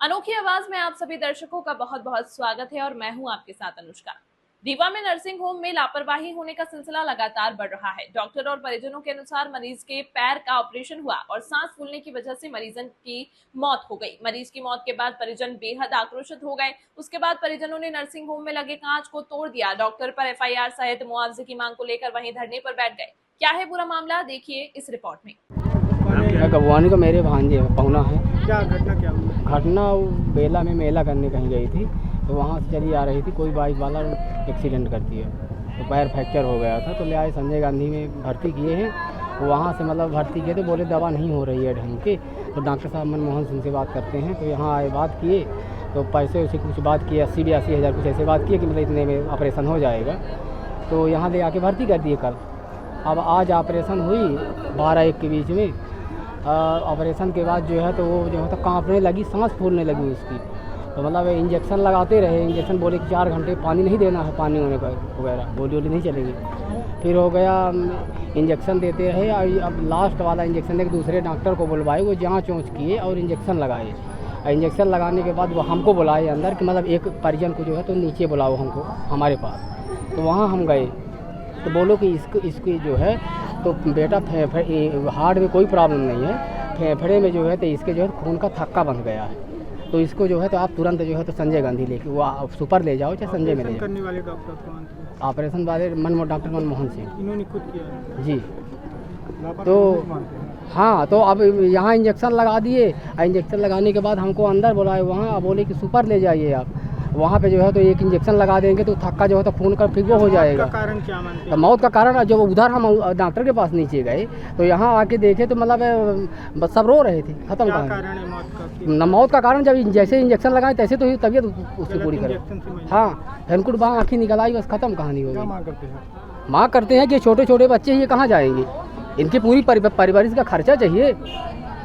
अनोखी आवाज में आप सभी दर्शकों का बहुत बहुत स्वागत है और मैं हूं आपके साथ अनुष्का। रीवा में नर्सिंग होम में लापरवाही होने का सिलसिला लगातार बढ़ रहा है। डॉक्टर और परिजनों के अनुसार मरीज के पैर का ऑपरेशन हुआ और सांस फूलने की वजह से मरीजन की मौत हो गई। मरीज की मौत के बाद परिजन बेहद आक्रोशित हो गए। उसके बाद परिजनों ने नर्सिंग होम में लगे कांच को तोड़ दिया। डॉक्टर पर FIR सहित मुआवजे की मांग को लेकर वहीं धरने पर बैठ गए। क्या है पूरा मामला, देखिए इस रिपोर्ट में। गवानी का मेरे भांजे पहुना है। क्या घटना क्या हुई? घटना बेला में मेला करने कहीं गई थी, तो वहाँ से चली आ रही थी, कोई बाइक वाला एक्सीडेंट कर दिया, तो पैर फ्रैक्चर हो गया था। तो ले आए संजय गांधी में भर्ती किए हैं। वहाँ से मतलब भर्ती किए तो बोले दवा नहीं हो रही है ढंग की। तो डॉक्टर साहब मनमोहन सिंह से बात करते हैं, तो यहाँ आए बात किए, तो पैसे उसे कुछ बात किए 80-82 हज़ार कुछ ऐसे बात किए कि मतलब इतने में ऑपरेशन हो जाएगा। तो यहाँ ले आके भर्ती कर दिए कल। अब आज ऑपरेशन हुई 12-1 के बीच में। ऑपरेशन के बाद जो है तो वो जो है तो कांपने लगी, सांस फूलने लगी उसकी। तो मतलब इंजेक्शन लगाते रहे। इंजेक्शन बोले कि 4 घंटे पानी नहीं देना है, पानी होने का वगैरह गोली नहीं चलेगी। फिर हो गया इंजेक्शन देते रहे। अब लास्ट वाला इंजेक्शन एक दूसरे डॉक्टर को बुलवाए, वो जाँच वोंच किए और इंजेक्शन लगाए। इंजेक्शन लगाने के बाद वो हमको बुलाए अंदर कि मतलब एक परिजन को जो है तो नीचे बुलाओ हमको हमारे पास। तो वहाँ हम गए तो बोलो कि इसकी जो है तो बेटा हार्ट में कोई प्रॉब्लम नहीं है, फेफड़े में जो है तो इसके जो है खून का थक्का बन गया है। तो इसको जो है तो आप तुरंत जो है तो संजय गांधी लेके वो सुपर ले जाओ, चाहे संजय में ले जाओ। करने वाले डॉक्टर कौन थे? ऑपरेशन वाले डॉक्टर मनमोहन सिंह। इन्होंने खुद किया जी। तो हाँ, तो अब यहाँ इंजेक्शन लगा दिए। इंजेक्शन लगाने के बाद हमको अंदर बुलाए, वहाँ बोले कि सुपर ले जाइए आप। वहाँ पे जो है तो एक इंजेक्शन लगा देंगे तो थक्का जो है तो खून का फिर वो हो जाएगा। कारण क्या मानते हैं? तो मौत का कारण जब उधर हम डॉक्टर के पास नीचे गए तो यहाँ आके देखे तो मतलब सब रो रहे थे। खत्म क्या कहानी। कारण है मौत का? मौत का कारण जब जैसे इंजेक्शन लगाए तैसे तो तबीयत उसकी पूरी करे। हाँ, फेनकुट बाँ आँखी निकल आई, बस खत्म कहानी हो गई। माँ करते हैं कि छोटे छोटे बच्चे ये कहाँ जाएंगे, इनकी पूरी परिवार का खर्चा चाहिए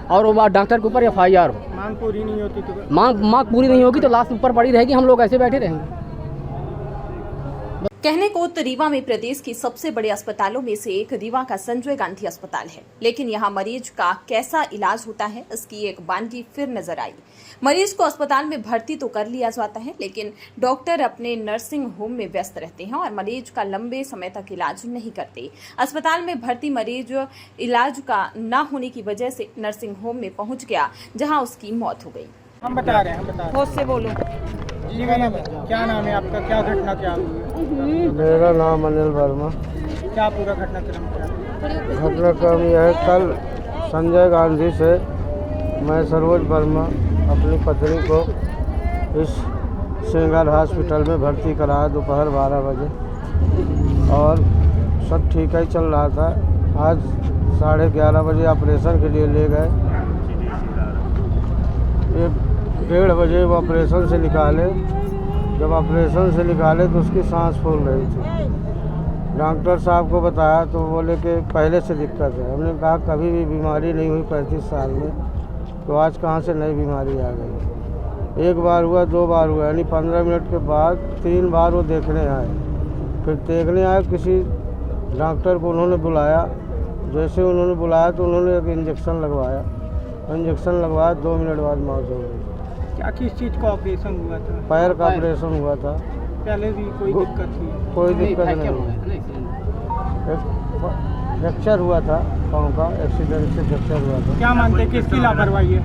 और वो डॉक्टर के ऊपर FIR हो। मांग पूरी नहीं होती तो मांग पूरी नहीं होगी तो लाश ऊपर पड़ी रहेगी, हम लोग ऐसे बैठे रहेंगे। कहने को तो रीवा में प्रदेश की सबसे बड़े अस्पतालों में से एक रीवा का संजय गांधी अस्पताल है, लेकिन यहाँ मरीज का कैसा इलाज होता है इसकी एक वानगी फिर नजर आई। मरीज को अस्पताल में भर्ती तो कर लिया जाता है, लेकिन डॉक्टर अपने नर्सिंग होम में व्यस्त रहते हैं और मरीज का लंबे समय तक इलाज नहीं करते। अस्पताल में भर्ती मरीज इलाज का न होने की वजह से नर्सिंग होम में पहुंच गया, जहां उसकी मौत हो गई। हम बता रहे हैं, होश से बोलो। जी मैडम, क्या नाम है आपका? क्या घटना क्या हुई? मेरा नाम अनिल वर्मा। क्या पूरा घटनाक्रम क्या? घटनाक्रम यह है, कल संजय गांधी से मैं सरोज वर्मा अपनी पत्नी को इस सिंगल हॉस्पिटल में भर्ती कराया दोपहर 12 बजे और सब ठीक ही चल रहा था। आज 11:30 बजे ऑपरेशन के लिए ले गए। 1:30 बजे वो ऑपरेशन से निकाले। जब ऑपरेशन से निकाले तो उसकी सांस फूल रही थी। डॉक्टर साहब को बताया तो बोले कि पहले से दिक्कत है। हमने कहा कभी भी बीमारी नहीं हुई 35 साल में, तो आज कहाँ से नई बीमारी आ गई। 1 बार हुआ, 2 बार हुआ, यानी 15 मिनट के बाद 3 बार वो देखने आए। फिर देखने आए, किसी डॉक्टर को उन्होंने बुलाया। जैसे उन्होंने बुलाया तो उन्होंने एक इंजेक्शन लगवाया। इंजेक्शन लगवाया, 2 मिनट बाद मौत हो गई। क्या किस चीज़ का ऑपरेशन हुआ था? पैर का ऑपरेशन हुआ था। पहले भी कोई दिक्कत थी? कोई दिक्कत नहीं। फ्रैक्चर हुआ था, पाँव का एक्सीडेंट से फ्रैक्चर हुआ था। क्या मानते हैं किसकी लापरवाही है?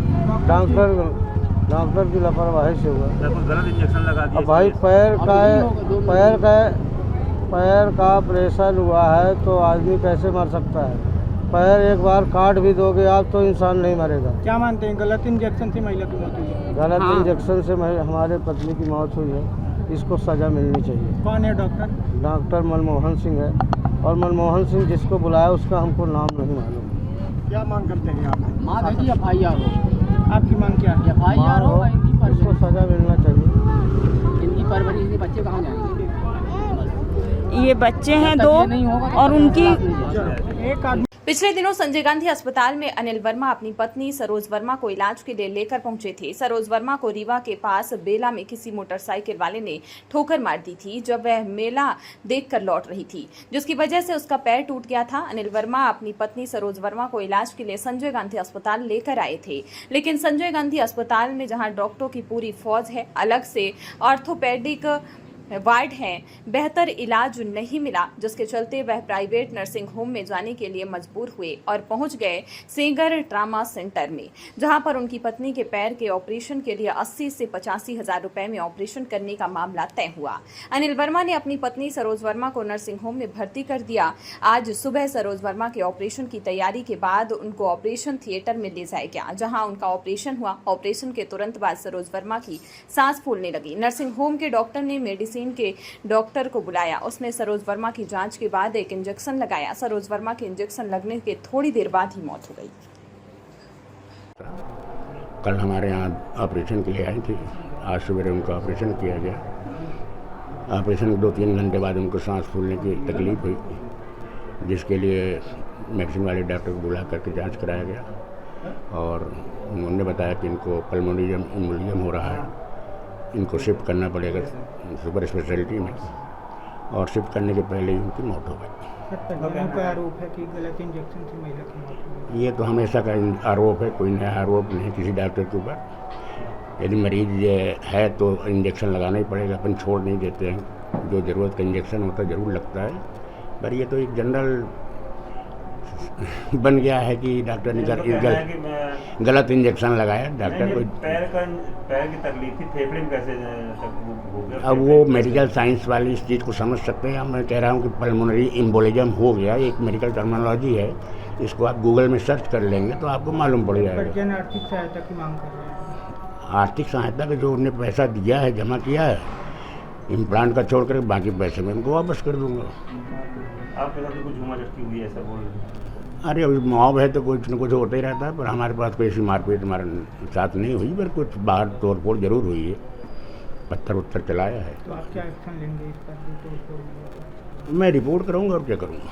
डॉक्टर की लापरवाही से हुआ। गलत इंजेक्शन लगा दिया। अब भाई पैर का ऑपरेशन हुआ है तो आदमी कैसे मर सकता है? पैर एक बार काट भी दोगे आप तो इंसान नहीं मरेगा। क्या मानते हैं गलत इंजेक्शन से महिला की मौत हुई है? गलत इंजेक्शन से हमारे पत्नी की मौत हुई है। इसको सज़ा मिलनी चाहिए। कौन है डॉक्टर? डॉक्टर मनमोहन सिंह है, और मनमोहन सिंह जिसको बुलाया उसका हमको नाम नहीं मालूम। क्या मांग करते हैं आप? माँ देखिए FIR हो। आपकी मांग क्या है? FIR हो, इसको सज़ा मिलना चाहिए। इनकी परवरिश, इनके बच्चे कहाँ जाएंगे? ये बच्चे हैं 2 और उनकी एक आदमी पिछले दिनों संजय गांधी अस्पताल में अनिल वर्मा अपनी पत्नी सरोज वर्मा को इलाज के लिए लेकर पहुंचे थे। सरोज वर्मा को रीवा के पास बेला में किसी मोटरसाइकिल वाले ने ठोकर मार दी थी जब वह मेला देखकर लौट रही थी, जिसकी वजह से उसका पैर टूट गया था। अनिल वर्मा अपनी पत्नी सरोज वर्मा को इलाज के लिए संजय गांधी अस्पताल लेकर आए थे, लेकिन संजय गांधी अस्पताल में जहां डॉक्टरों की पूरी फौज है, अलग से ऑर्थोपेडिक वार्ड है, बेहतर इलाज नहीं मिला, जिसके चलते वह प्राइवेट नर्सिंग होम में जाने के लिए मजबूर हुए और पहुंच गए सेंगर ट्रामा सेंटर में, जहां पर उनकी पत्नी के पैर के ऑपरेशन के लिए 80 से 85 हजार रुपए में ऑपरेशन करने का मामला तय हुआ। अनिल वर्मा ने अपनी पत्नी सरोज वर्मा को नर्सिंग होम में भर्ती कर दिया। आज सुबह सरोज वर्मा के ऑपरेशन की तैयारी के बाद उनको ऑपरेशन थिएटर में ले जाया गया, जहाँ उनका ऑपरेशन हुआ। ऑपरेशन के तुरंत बाद सरोज वर्मा की सांस फूलने लगी। नर्सिंग होम के डॉक्टर ने मेडिसिन के डॉक्टर को बुलाया। उसने सरोज वर्मा की जांच के बाद एक इंजेक्शन लगाया। सरोज वर्मा के इंजेक्शन लगने के थोड़ी देर बाद ही मौत हो गई। कल हमारे यहाँ ऑपरेशन के लिए आई थी। आज सवेरे उनका ऑपरेशन किया गया। ऑपरेशन 2-3 घंटे बाद उनको सांस फूलने की तकलीफ हुई, जिसके लिए मेडिसिन वाले डॉक्टर को बुला करके जांच कराया गया और उन्होंने बताया कि इनको पल्मोनरी एम्बोलिज्म हो रहा है, इनको शिफ्ट करना पड़ेगा सुपर स्पेशलिटी में, और शिफ्ट करने के पहले ही उनकी मौत हो गई। परिजनों का आरोप है कि गलत इंजेक्शन से महिला की मौत हो गई। ये तो हमेशा का आरोप है, कोई नया आरोप नहीं किसी डॉक्टर के ऊपर। यदि मरीज ये है तो इंजेक्शन लगाना ही पड़ेगा, अपन छोड़ नहीं देते हैं। जो ज़रूरत का इंजेक्शन होता है ज़रूर लगता है, पर ये तो एक जनरल बन गया है कि डॉक्टर ने गलत इंजेक्शन लगाया। डॉक्टर को पैर की तकलीफ थी, फेफड़े में कैसे हो गया? अब वो मेडिकल साइंस वाली इस चीज़ को समझ सकते हैं। मैं कह रहा हूँ कि पल्मोनरी एम्बोलिज्म हो गया, एक मेडिकल टर्मिनोलॉजी है, इसको आप गूगल में सर्च कर लेंगे तो आपको मालूम पड़ जाएगा। परिजन आर्थिक सहायता की मांग कर रहे हैं। आर्थिक सहायता का जो उन्हें पैसा दिया है, जमा किया है, इम्प्लांट का छोड़ कर बाकी पैसे मैं उनको वापस कर दूँगा। आपके साथ कुछ झूमा हुई है ऐसा बोल रहे हैं? अरे अभी मॉब है तो कुछ न कुछ होता ही रहता है, पर हमारे पास कोई ऐसी मारपीट हमारे साथ नहीं हुई, पर कुछ बाहर तोड़ फोड़ जरूर हुई है, पत्थर उत्थर चलाया है। तो आप क्या एक्शन लेंगे इस पर? मैं रिपोर्ट करूँगा और क्या करूँगा।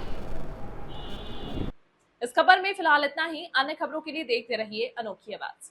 इस खबर में फिलहाल इतना ही। अन्य खबरों के लिए देखते रहिए अनोखी आवाज।